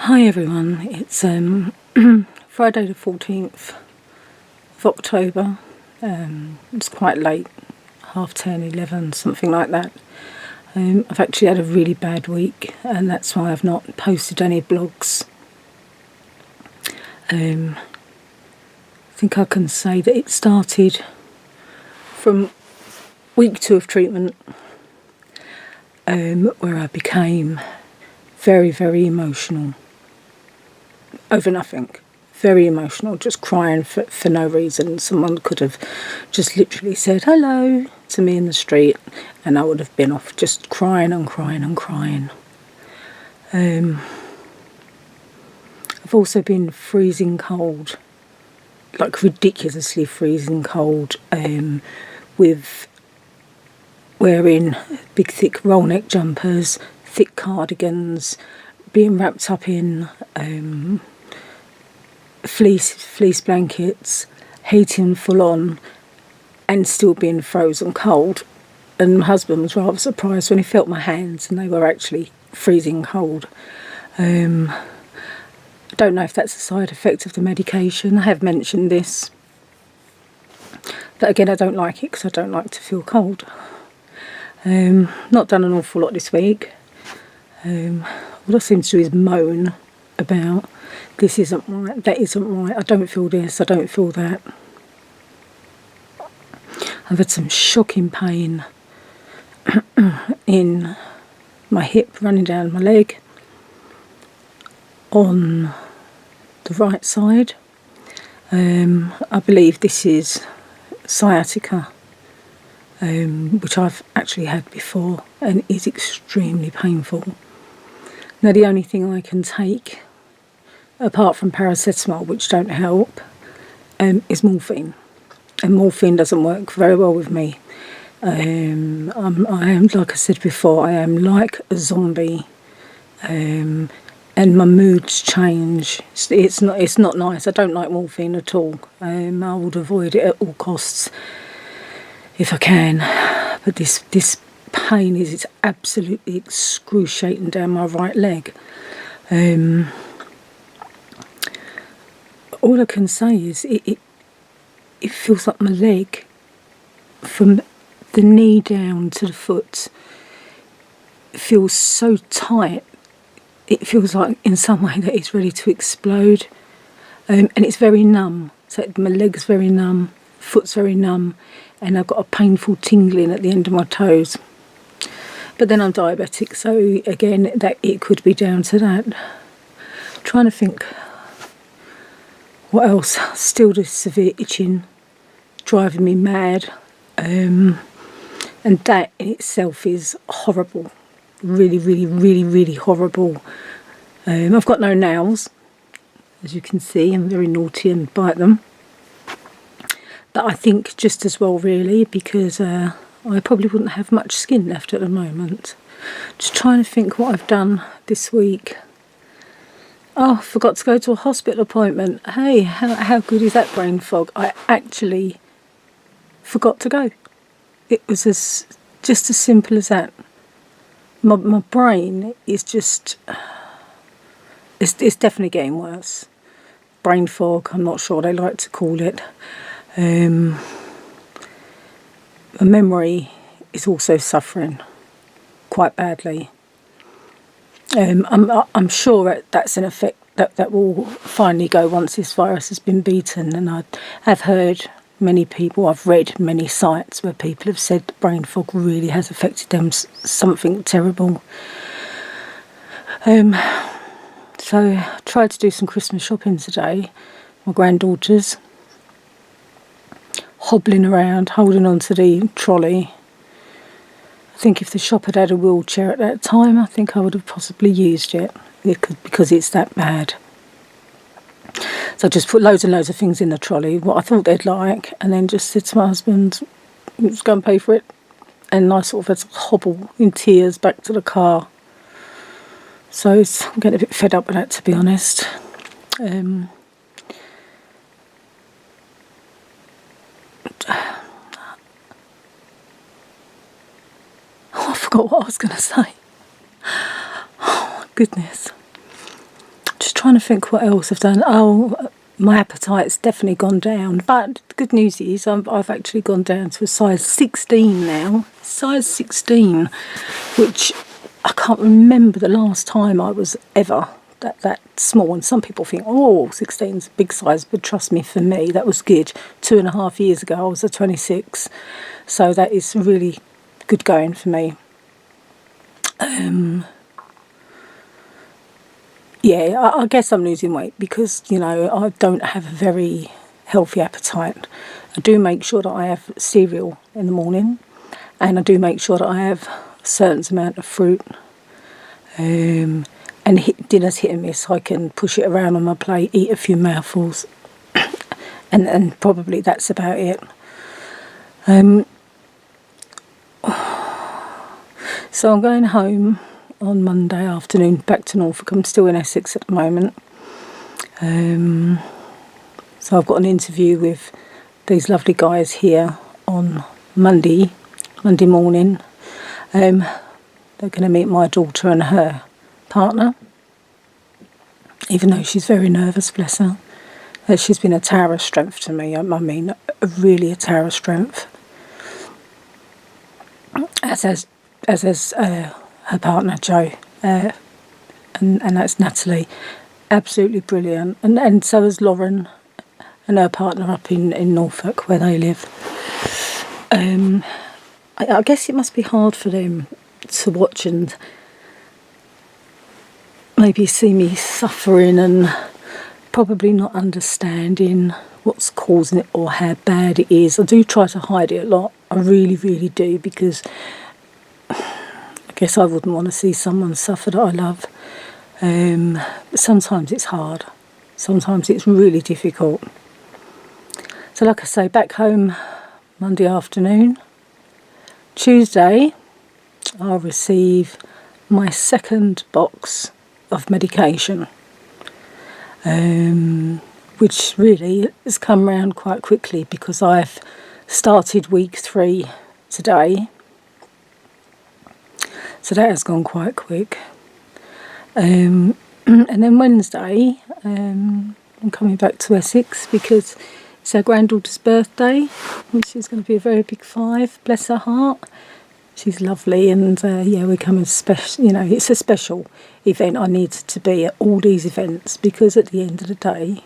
Hi everyone, it's Friday the 14th of October. It's quite late, 10:30, 11, something like that. I've actually had a really bad week and that's why I've not posted any blogs. I think I can say that it started from week 2 of treatment, where I became very, very emotional over nothing. Very emotional, just crying for no reason. Someone could have just literally said hello to me in the street and I would have been off just crying and crying and crying. I've also been freezing cold, like ridiculously freezing cold, with wearing big thick roll neck jumpers, thick cardigans, being wrapped up in fleece blankets, heating full on, and still being frozen cold. And my husband was rather surprised when he felt my hands and they were actually freezing cold. I don't know if that's a side effect of the medication. I have mentioned this, but again I don't like it because I don't like to feel cold. Not done an awful lot this week. All I seem to do is moan about this isn't right, that isn't right, I don't feel this, I don't feel that. I've had some shocking pain in my hip running down my leg on the right side. I believe this is sciatica, which I've actually had before and is extremely painful. Now the only thing I can take, apart from paracetamol, which don't help, is morphine. And morphine doesn't work very well with me. I am, like I said before, I am like a zombie. And my moods change. It's not nice. I don't like morphine at all. I would avoid it at all costs if I can. But this pain it's absolutely excruciating down my right leg. All I can say is it feels like my leg, from the knee down to the foot, feels so tight. It feels like in some way that it's ready to explode. And it's very numb. So my leg's very numb, foot's very numb, and I've got a painful tingling at the end of my toes. But then I'm diabetic, so again, that it could be down to that. Trying to think what else. Still this severe itching, driving me mad. And that in itself is horrible. Really, really, really, really horrible. I've got no nails, as you can see. I'm very naughty and bite them. But I think just as well, really, because I probably wouldn't have much skin left at the moment. Just trying to think what I've done this week. Oh, I forgot to go to a hospital appointment. Hey, how good is that brain fog? I actually forgot to go. It was just as simple as that. My brain is just, it's definitely getting worse. Brain fog, I'm not sure they like to call it. My memory is also suffering quite badly. I'm sure that's an effect that will finally go once this virus has been beaten, and I have heard many people, I've read many sites where people have said the brain fog really has affected them something terrible. So I tried to do some Christmas shopping today. My granddaughter's hobbling around, holding on to the trolley. I think if the shop had had a wheelchair at that time, I think I would have possibly used it because it's that bad. So I just put loads and loads of things in the trolley, what I thought they'd like, and then just said to my husband, let's go and pay for it. And I sort of had to hobble in tears back to the car. So I'm getting a bit fed up with that, to be honest. Oh, I forgot what I was going to say. Oh, my goodness. trying to think what else I've done. Oh, my appetite's definitely gone down. But the good news is I've actually gone down to a size 16 now. Size 16, which I can't remember the last time I was ever that small. And some people think, oh, 16's a big size. But trust me, for me, that was good. 2.5 years ago, I was a 26. So that is really good going for me. Yeah, I guess I'm losing weight because, you know, I don't have a very healthy appetite. I do make sure that I have cereal in the morning, and I do make sure that I have a certain amount of fruit. And dinner's hit and miss. I can push it around on my plate, eat a few mouthfuls, and probably that's about it. So I'm going home on Monday afternoon, back to Norfolk. I'm still in Essex at the moment. So I've got an interview with these lovely guys here on Monday morning. They're going to meet my daughter and her partner, even though she's very nervous, bless her. She's been a tower of strength to me. I mean, really a tower of strength. As has her partner Jo, and that's Natalie. Absolutely brilliant. And so is Lauren and her partner up in Norfolk, where they live. I guess it must be hard for them to watch and maybe see me suffering and probably not understanding what's causing it or how bad it is. I do try to hide it a lot. I really, really do, because I guess I wouldn't want to see someone suffer that I love. But sometimes it's hard. Sometimes it's really difficult. So like I say, back home Monday afternoon. Tuesday, I'll receive my second box of medication, which really has come round quite quickly because I've started week 3 today. So that has gone quite quick. And then Wednesday, I'm coming back to Essex because it's our granddaughter's birthday, which is going to be a very big 5, bless her heart. She's lovely, and yeah, we're coming special. You know, it's a special event. I need to be at all these events because at the end of the day,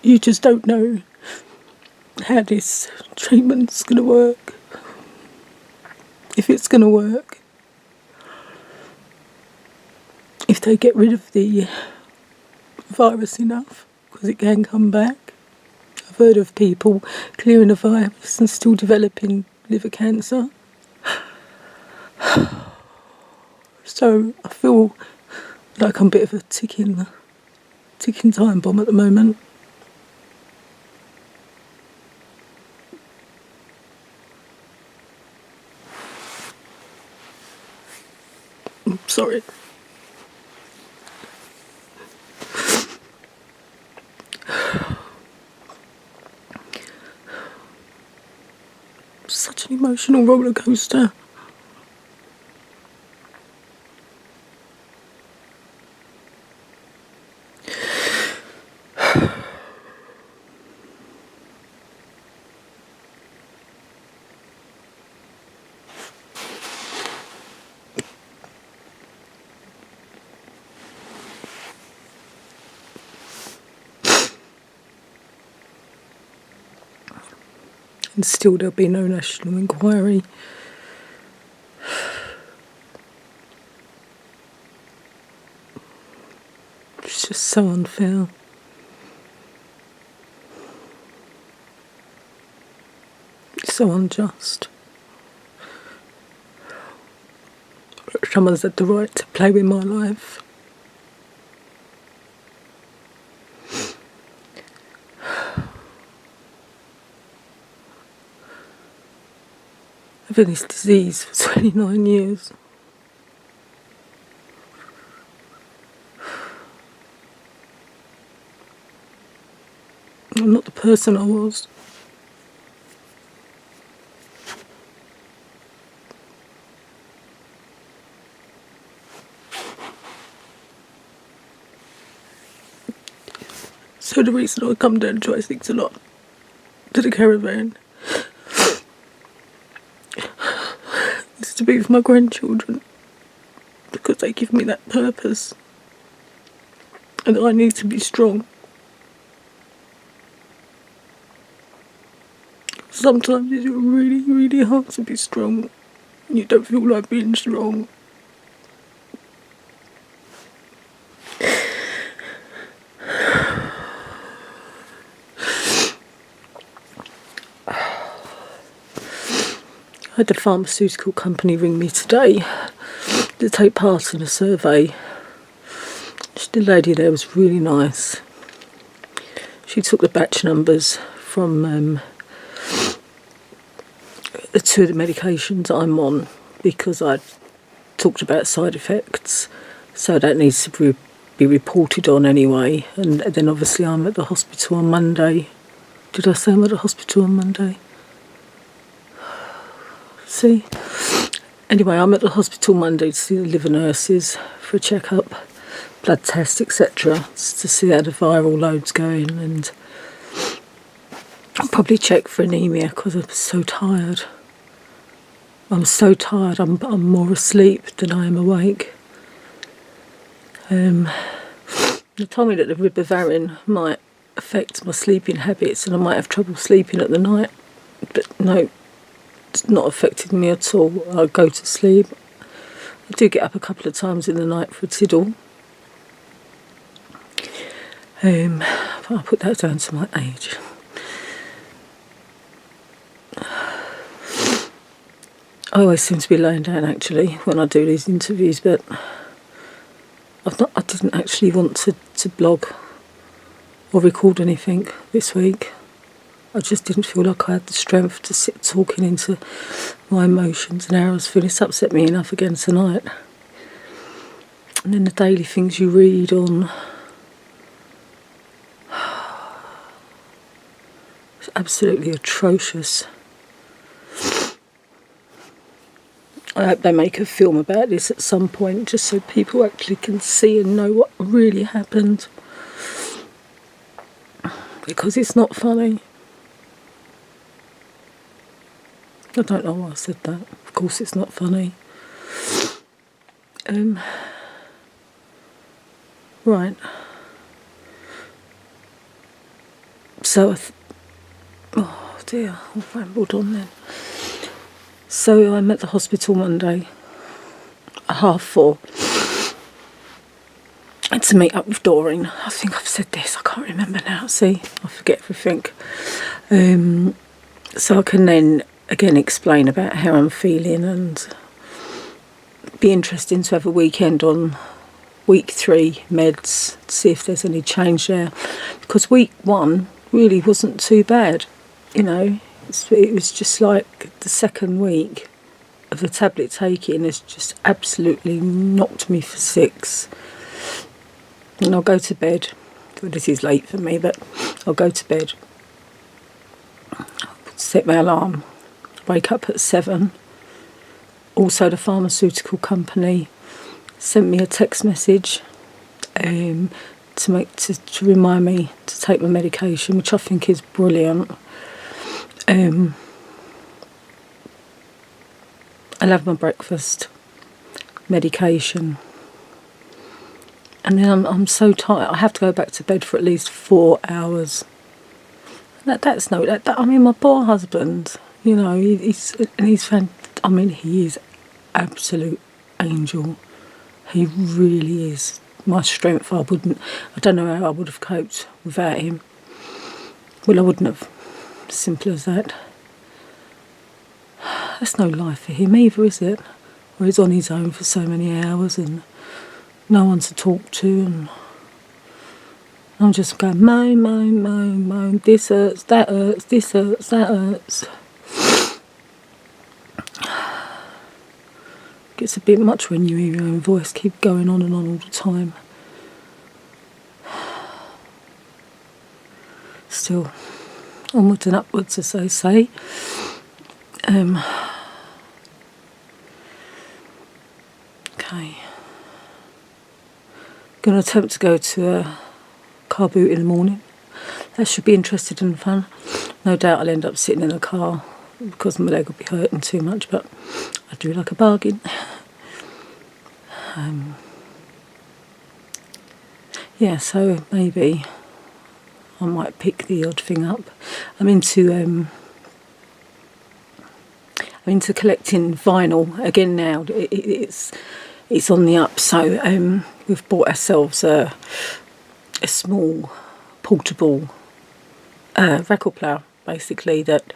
you just don't know how this treatment's going to work, if it's going to work, if they get rid of the virus enough, because it can come back. I've heard of people clearing the virus and still developing liver cancer. So I feel like I'm a bit of a ticking time bomb at the moment. I'm sorry. Such an emotional roller coaster. And still there'll be no national inquiry. It's just so unfair. It's so unjust. Someone's had the right to play with my life. I've had this disease for 29 years. I'm not the person I was. the reason I come down to Essex a lot, to the caravan, is to be with my grandchildren, because they give me that purpose, and I need to be strong. Sometimes it's really, really hard to be strong. You don't feel like being strong. I had a pharmaceutical company ring me today to take part in a survey. The lady there was really nice. She took the batch numbers from two of the medications I'm on, because I talked about side effects, so that needs to be reported on anyway. And then obviously I'm at the hospital on Monday. Did I say I'm at the hospital on Monday? See? Anyway, I'm at the hospital Monday to see the liver nurses for a check-up, blood test, etc., to see how the viral load's going, and I'll probably check for anemia because I'm so tired. I'm so tired, I'm more asleep than I am awake. They told me that the ribavirin might affect my sleeping habits and I might have trouble sleeping at the night, but no, it's not affected me at all. I go to sleep. I do get up a couple of times in the night for a tiddle. But I'll put that down to my age. I always seem to be laying down actually when I do these interviews, but I didn't actually want to blog or record anything this week. I just didn't feel like I had the strength to sit talking into my emotions and how I was feeling. It's upset me enough again tonight. And then the daily things you read on, it's absolutely atrocious. I hope they make a film about this at some point, just so people actually can see and know what really happened. Because it's not funny. I don't know why I said that. Of course it's not funny. Right. So, oh dear, I've rambled on then. So I'm at the hospital Monday at 4:30 and to meet up with Doreen. I think I've said this, I can't remember now. See, I forget everything. So I can then again explain about how I'm feeling, and be interesting to have a weekend on week 3 meds to see if there's any change there, because week 1 really wasn't too bad, you know. It was just like the second week of the tablet taking has just absolutely knocked me for 6. And I'll go to bed. Well, this is late for me, but I'll go to bed, set my alarm, wake up at 7. Also, the pharmaceutical company sent me a text message to remind me to take my medication, which I think is brilliant. I'll have my breakfast, medication, and then I'm so tired. I have to go back to bed for at least 4 hours. That's no. I mean, my poor husband. You know, he's I mean, he is absolute angel. He really is. My strength. I don't know how I would have coped without him. Well, I wouldn't have. Simple as that. That's no life for him either, is it? Where he's on his own for so many hours and no one to talk to, and I'm just going moan. This hurts, that hurts, this hurts, that hurts. Gets a bit much when you hear your own voice keep going on and on all the time. Still, onwards and upwards, as they say. Okay. Going to attempt to go to a car boot in the morning. that should be interesting and fun. No doubt I'll end up sitting in a car because my leg will be hurting too much, but I do like a bargain. Yeah, so maybe I might pick the odd thing up. I'm into collecting vinyl again now. It's on the up, so we've bought ourselves a small portable record player, basically, that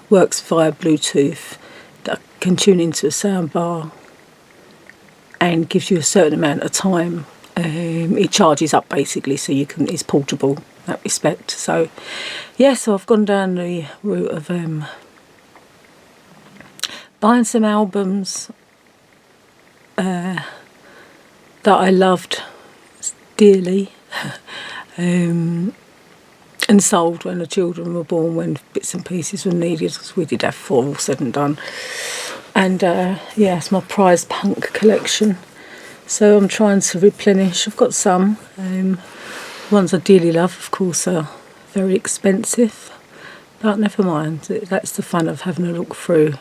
works via Bluetooth, that can tune into a sound bar and gives you a certain amount of time. It charges up, basically, so you can. It's portable in that respect. So yeah, so I've gone down the route of buying some albums that I loved dearly, and sold when the children were born, when bits and pieces were needed, because we did have 4 all said and done. And yeah, it's my prized punk collection. So I'm trying to replenish. I've got some. Ones I dearly love, of course, are very expensive. But never mind. That's the fun of having a look through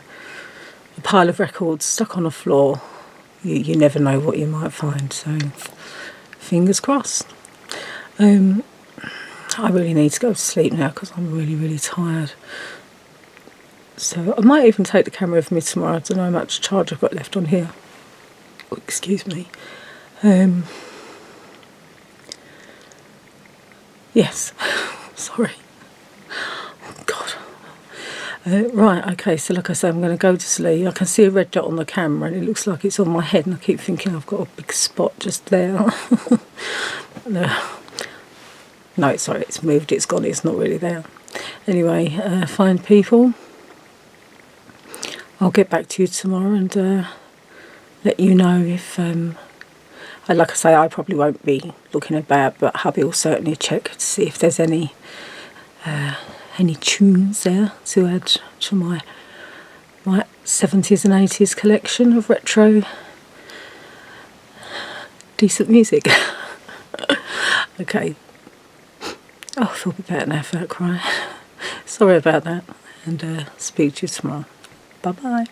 a pile of records stuck on the floor. You never know what you might find. So fingers crossed. I really need to go to sleep now because I'm really, really tired. So I might even take the camera with me tomorrow. I don't know how much charge I've got left on here. Oh, excuse me. Yes. Sorry. Oh, God. Right, okay, so like I say, I'm going to go to sleep. I can see a red dot on the camera and it looks like it's on my head, and I keep thinking I've got a big spot just there. No, sorry, it's moved, it's gone, it's not really there. Anyway, fine people. I'll get back to you tomorrow and let you know if, like I say, I probably won't be looking about, but hubby will certainly check to see if there's any tunes there to add to my 70s and 80s collection of retro decent music. Okay. Oh, I feel a bit better now for that cry. Sorry about that, and speak to you tomorrow. Bye-bye.